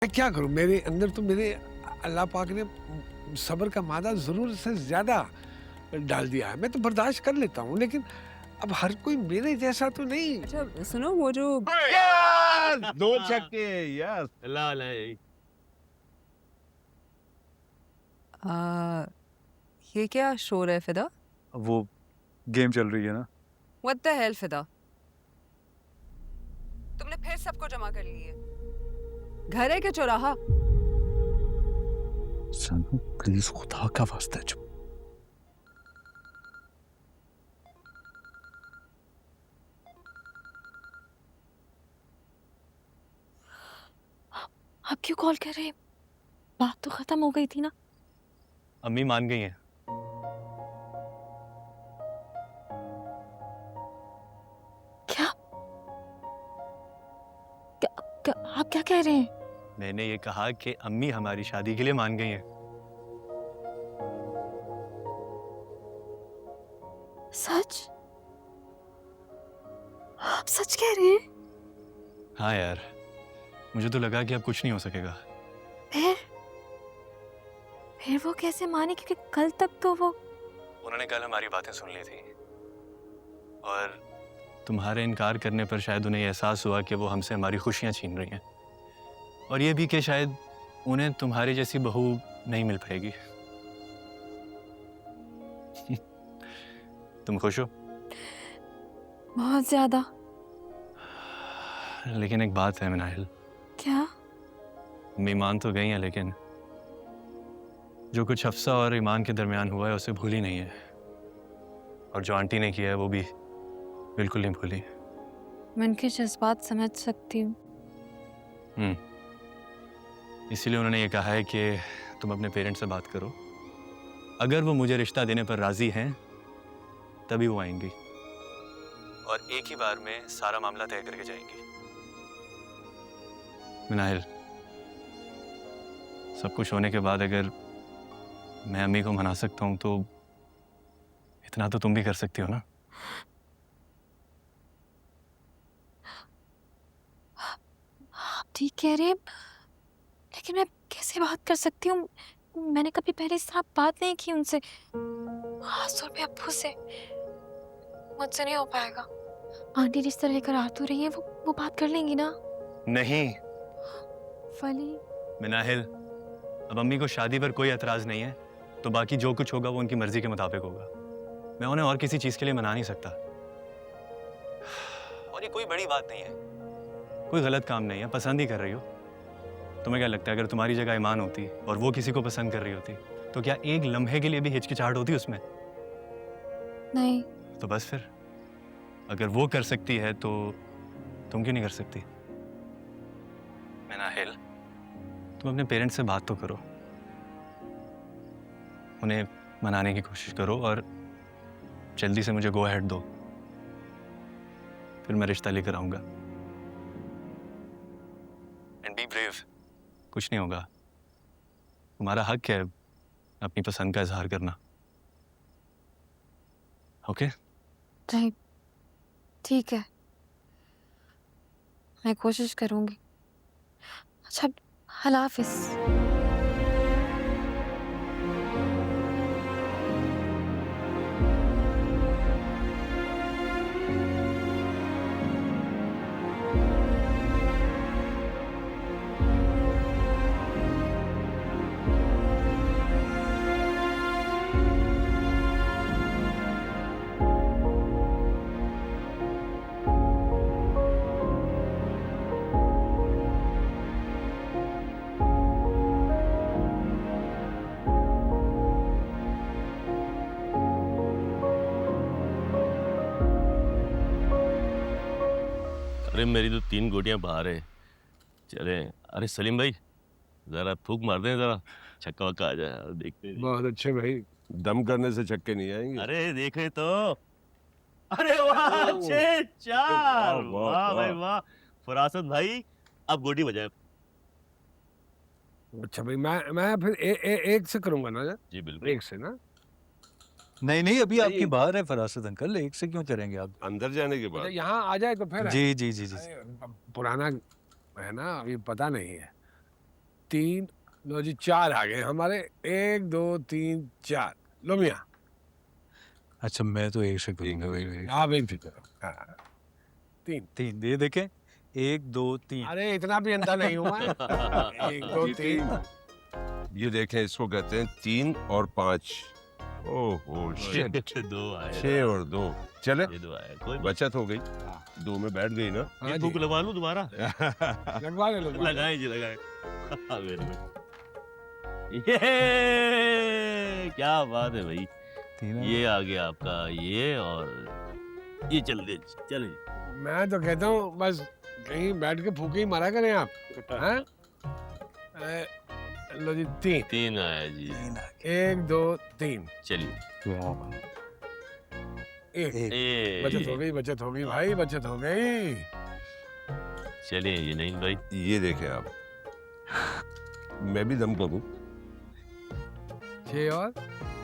मैं क्या करूं, मेरे अंदर तो मेरे अल्लाह पाक ने सब्र का मादा जरूर से ज्यादा डाल दिया है। मैं तो बर्दाश्त कर लेता हूँ, लेकिन अब हर कोई मेरे जैसा तो नहीं। अच्छा सुनो वो जो यस, दो छक्के। यस, लाल है। आ, ये क्या शोर है फिदा? वो गेम चल रही है ना। What the hell फिदा? तुमने फिर सबको जमा कर लिए? घर है क्या चौराहा? सनू प्लीज खुदा का वास्ता है, चुप। आप क्यों कॉल कर रहे हैं? बात तो खत्म हो गई थी ना। अम्मी मान गई हैं। क्या क्या, क्या आप क्या कह रहे हैं? मैंने ये कहा कि अम्मी हमारी शादी के लिए मान गई हैं। सच? आप सच कह रहे हैं? हाँ यार, मुझे तो लगा कि अब कुछ नहीं हो सकेगा। फिर वो कैसे माने, क्योंकि कल तक तो वो उन्होंने कल हमारी बातें सुन ली थी और तुम्हारे इनकार करने पर शायद उन्हें एहसास हुआ कि वो हमसे हमारी खुशियां छीन रही हैं, और ये भी कि शायद उन्हें तुम्हारी जैसी बहू नहीं मिल पाएगी। तुम खुश हो? बहुत ज्यादा। लेकिन एक बात है मिनाहिल, क्या? अम्मी मान तो गई हैं, लेकिन जो कुछ हफ्सा और ईमान के दरमियान हुआ है उसे भूली नहीं है, और जो आंटी ने किया है वो भी बिल्कुल नहीं भूली। मैं उनके जज्बात समझ सकती हूँ। इसीलिए उन्होंने ये कहा है कि तुम अपने पेरेंट्स से बात करो। अगर वो मुझे रिश्ता देने पर राजी हैं तभी वो आएंगी, और एक ही बार में सारा मामला तय करके जाएंगी। मिनाहिल, सब कुछ होने के बाद अगर मैं अम्मी को मना सकता हूँ तो इतना तो तुम भी कर सकती हो ना। आप ठीक कह रहे हैं, लेकिन मैं कैसे बात कर सकती हूँ? मैंने कभी पहले इस तरह बात नहीं की उनसे, खासतौर पे अब्बू से। मुझसे नहीं हो पाएगा। आंटी रिश्ता लेकर आ तो रही है, वो बात कर लेंगी ना? नहीं फली, मिनाहिल, अब अम्मी को शादी पर कोई एतराज नहीं है तो बाकी जो कुछ होगा वो उनकी मर्जी के मुताबिक होगा। मैं उन्हें और किसी चीज के लिए मना नहीं सकता, और ये कोई बड़ी बात नहीं है, कोई गलत काम नहीं है, पसंद ही कर रही हो। तुम्हें क्या लगता है अगर तुम्हारी जगह ईमान होती और वो किसी को पसंद कर रही होती तो क्या एक लम्हे के लिए भी हिचकिचाहट होती उसमें? नहीं। तो बस फिर, अगर वो कर सकती है तो तुम क्यों नहीं कर सकती? मिनाहिल, तुम अपने पेरेंट्स से बात तो करो, उन्हें मनाने की कोशिश करो और जल्दी से मुझे गो अहेड दो, फिर मैं रिश्ता लेकर आऊंगा। एंड बी ब्रेव, कुछ नहीं होगा, तुम्हारा हक है अपनी पसंद का इजहार करना। ओके? राइट, ठीक है, मैं कोशिश करूंगी। अच्छा, अल्लाह हाफिज। अरे मेरी तो 3 गोटियां बाहर है। चले, अरे सलीम भाई जरा फूक मार दें, जरा छक्का वक्का आ जाए, देखते हैं। बहुत अच्छे भाई, दम करने से छक्के नहीं आएंगे। अरे देखे तो, अरे वाह, 6-4, वाह भाई वाह। फरासत भाई, अब गोटी बजाए। अच्छा भाई, मैं फिर एक से करूंगा ना यार? जी बिल्कुल। एक से ना? नहीं नहीं, अभी आपकी बाहर है फरासत अंकल, एक से क्यों चलेंगे आप? अंदर जाने के अच्छा, बाद यहाँ आ जाए तो फिर है। जी जी जी जी। अरे, पुराना है ना, अभी पता नहीं है। 3, लो जी 4 आ गए हमारे। 1 2 3 4। लो मियाँ। अच्छा मैं तो एक से करूंगा भाई। हाँ बेफिक्र। हाँ 3। 3 ये देखें, 1 2 3। अरे इतना भी अंधा नहीं हूँ मैं। 1 2 जी, 3। ये देखें, इसको कहते हैं 3 और 5। ओहो शिट, 2 आए। 6 और 2 चले, ये 2 आए, कोई बचत हो गई। 2 में बैठ गई ना। हाँ ये जी। फूक लगवा लूं दोबारा? लगवा ले लो। लगाए जी, लगाए। Very good. ये क्या बात है भाई। 3 ये आ गया आपका, ये और ये चल दे, चले। मैं तो कहता हूँ बस कहीं बैठ के फूके ही मारा करें आप। हाँ? लो जी 3। 3 आया जी। 1 2 3। चलिए। 1। ए, बचत हो गई, बचत हो गई भाई, बचत हो गई। चलिए ये नहीं भाई। ये देखें आप, मैं भी दम करूं। 6 और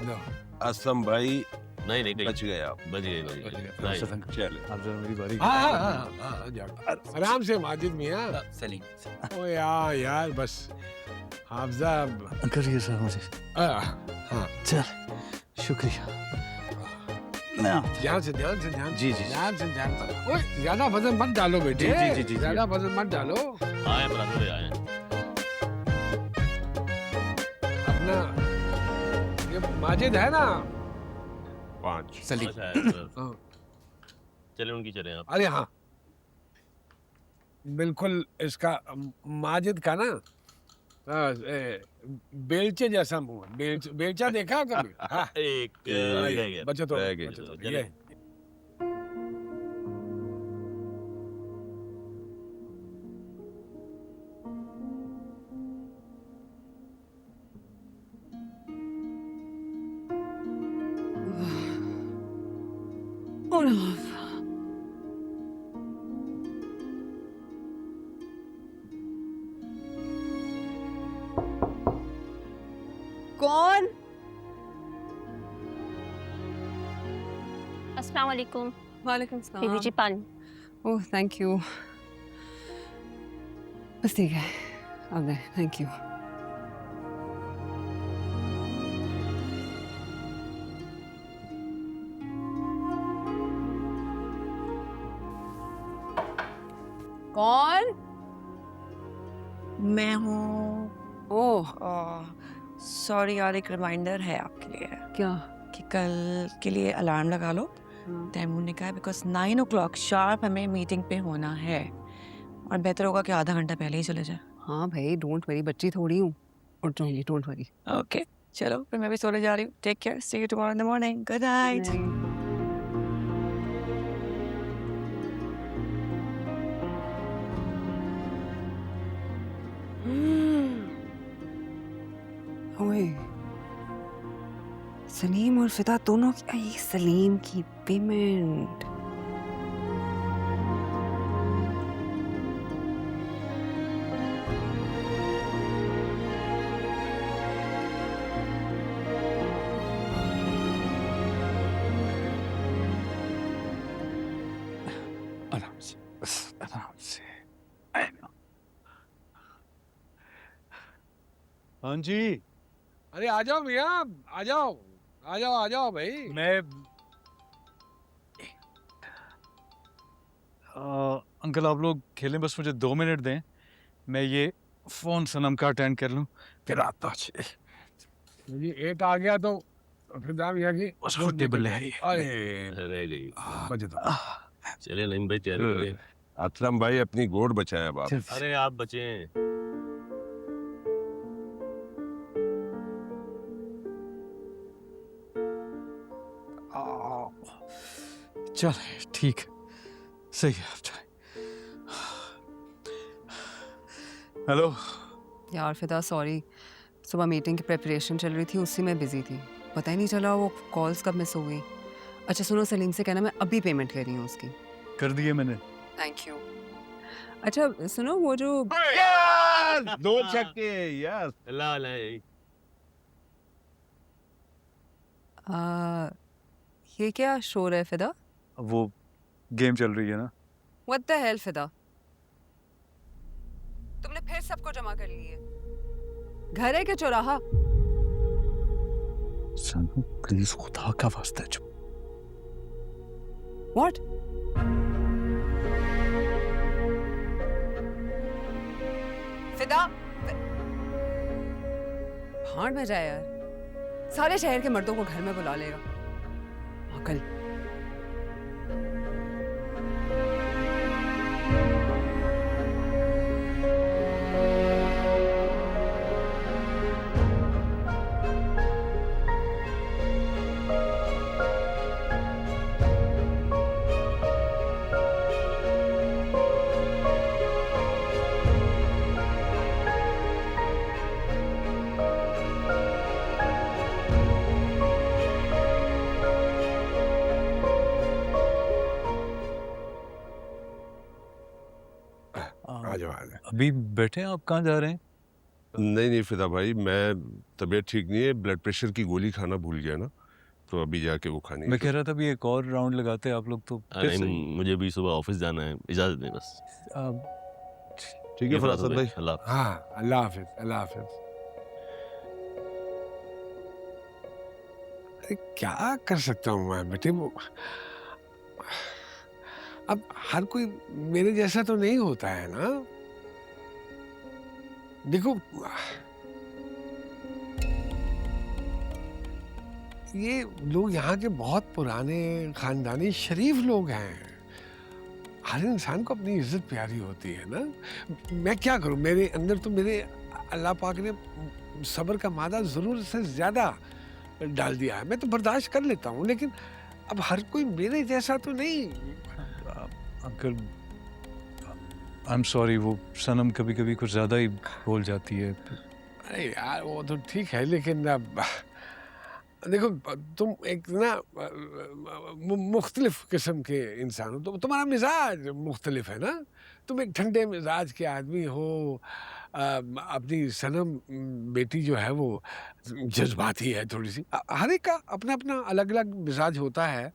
9। असलम भाई नहीं नहीं बच गए आप। बच गए, बच गए। फरासत नहीं। अंकल, चले। आप जरा मेरी बारी। हाँ हाँ हाँ हाँ जाओ। आराम से माजिद मियाँ। सलीम। ओ यार बस हाफजा। अंकल ये सर मुझे। हाँ चल शुक्रिया। ध्यान से ध्यान से ध्यान जी, जी, जी। ध्यान से ध्यान से। ओए ज्यादा वजन मत डालो बेटे। जी, जी, जी, जी, जी। ज्यादा वजन मत डालो। आए बराबर आए। अपना ये माजिद है ना। 5 अच्छा है, हाँ। चले उनकी चले आप। अरे हाँ बिल्कुल इसका माजिद का ना बेलचे जैसा मुंह है। बेलचा देखा कभी? हाँ एक रह गया। बचत हो रह गई, गई। बचत हो गई। चले। ये। कौन? अस्सलाम वालेकुम। वालेकुम बीबी सलाम। जी पानी। Oh thank you. बस ठीक है, अब थैंक यू। कौन? मैं हूँ। ओह सॉरी यार, एक रिमाइंडर है आपके लिए क्या? कि कल के लिए अलार्म लगा लो। तैमूर ने कहा बिकॉज 9 o'clock शार्प हमें मीटिंग पे होना है, और बेहतर होगा कि आधा घंटा पहले ही चले जाए। हाँ भाई डोंट वरी, बच्ची थोड़ी हूँ, उठ जाऊंगी, डोंट वरी। ओके चलो फिर मैं भी सोने जा रही हूँ। Take care, see you tomorrow in the morning. Good night. ओए सलीम और फिदा दोनों की, ये सलीम की पेमेंट। आराम से, बस आराम से। हाँ जी। अरे आ जाओ मियाँ, आ जाओ आ जाओ आ जाओ भाई। मैं अंकल आप लोग खेलें, बस मुझे 2 मिनट दें, मैं ये फोन सनम का अटेंड कर लूं, फिर आता हूं। जी एक आ गया तो फिर दाम यह कि बस वो टेबल है ये। अरे रह गई। बचत हो गई। चले नहीं भाई, चले। असलम भाई अपनी गोड़ बचाया बाप। अरे आप बचे। चल ठीक है, सही है, आप जाए। हेलो। यार फिदा सॉरी, सुबह मीटिंग की प्रिपरेशन चल रही थी, उसी में बिजी थी, पता ही नहीं चला वो कॉल्स कब मिस हो गई। अच्छा सुनो, सलीम से कहना मैं अभी पेमेंट कर रही हूँ उसकी। कर दिए मैंने। Thank you. अच्छा सुनो, वो जो यस 2 छक्के यस। ला ला ये क्या शोर है फिदा? वो गेम चल रही है ना। What the hell फिदा, तुमने फिर सबको जमा कर लिए? घर है क्या चौराहा? सनम प्लीज खुदा का वास्ता चुप। व्हाट? फिदा भाड़ में जाए यार, सारे शहर के मर्दों को घर में बुला लेगा। अकल। आ जाओ आ जाओ। अभी बैठे हैं, आप कहाँ जा रहे हैं? नहीं नहीं फिदा भाई, मैं तबीयत ठीक नहीं है, ब्लड प्रेशर की गोली खाना भूल गया ना, तो अभी जाके वो खानी है। मैं कह रहा था भी एक और राउंड लगाते हैं आप लोग तो फिर नहीं, सही। मुझे भी सुबह ऑफिस जाना है, इजाजत दें बस। ठीक है फरासत भाई। अल्लाह हाफ़िज़। हाँ, अल्लाह हाफिज, अल्लाह हाफिज। अरे क्या कर सकता हूँ मैं बेटे, वो अब हर कोई मेरे जैसा तो नहीं होता है ना। देखो, ये लोग यहाँ के बहुत पुराने खानदानी शरीफ लोग हैं। हर इंसान को अपनी इज्जत प्यारी होती है ना। मैं क्या करूं, मेरे अंदर तो मेरे अल्लाह पाक ने सब्र का मादा जरूर से ज्यादा डाल दिया है। मैं तो बर्दाश्त कर लेता हूँ, लेकिन अब हर कोई मेरे जैसा तो नहीं। अंकल आई एम सॉरी, वो सनम कभी कभी कुछ ज्यादा ही बोल जाती है। अरे यार वो तो ठीक है, लेकिन अब देखो तुम एक ना मुख्तलिफ किस्म के इंसान हो, तो तुम्हारा मिजाज मुख्तलिफ है ना। तुम एक ठंडे मिजाज के आदमी हो, अपनी सनम बेटी जो है वो जज्बाती है थोड़ी सी। हर एक का अपना अपना अलग अलग मिजाज होता है।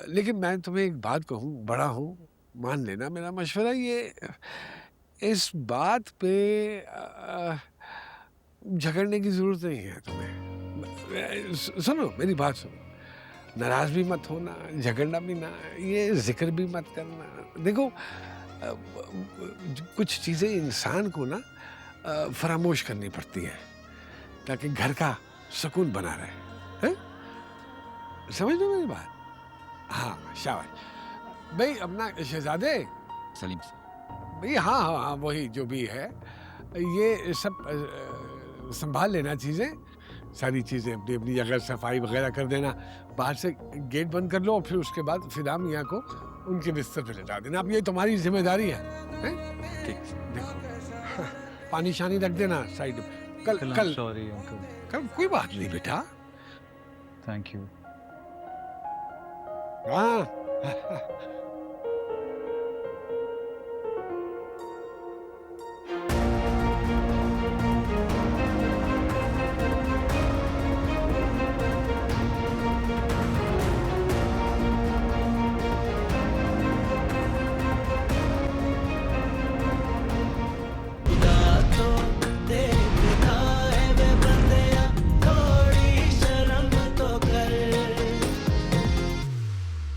लेकिन मैं तुम्हें एक बात कहूँ, बड़ा हूँ, मान लेना मेरा मशवरा ये, इस बात पे झगड़ने की जरूरत नहीं है तुम्हें। सुनो मेरी बात सुनो, नाराज भी मत होना, झगड़ना भी ना, ये जिक्र भी मत करना। देखो कुछ चीज़ें इंसान को ना फरामोश करनी पड़ती है ताकि घर का सुकून बना रहे, हैं? समझ लो मेरी बात। हाँ शाबाश भाई। अपना शहजादे सलीम भाई, हाँ हाँ हाँ वही जो भी है, ये सब संभाल लेना चीज़ें, सारी चीज़ें अपनी अपनी जगह सफाई वगैरह कर देना। बाहर से गेट बंद कर लो और फिर उसके बाद फिदा मियाँ को उनके बिस्तर पे लेटा देना। अब ये तुम्हारी जिम्मेदारी है, हैं? ठीक। देखो पानी शानी रख देना साइड में। कल सॉरी अंकल। कल कोई बात नहीं बेटा। Thank you. हाँ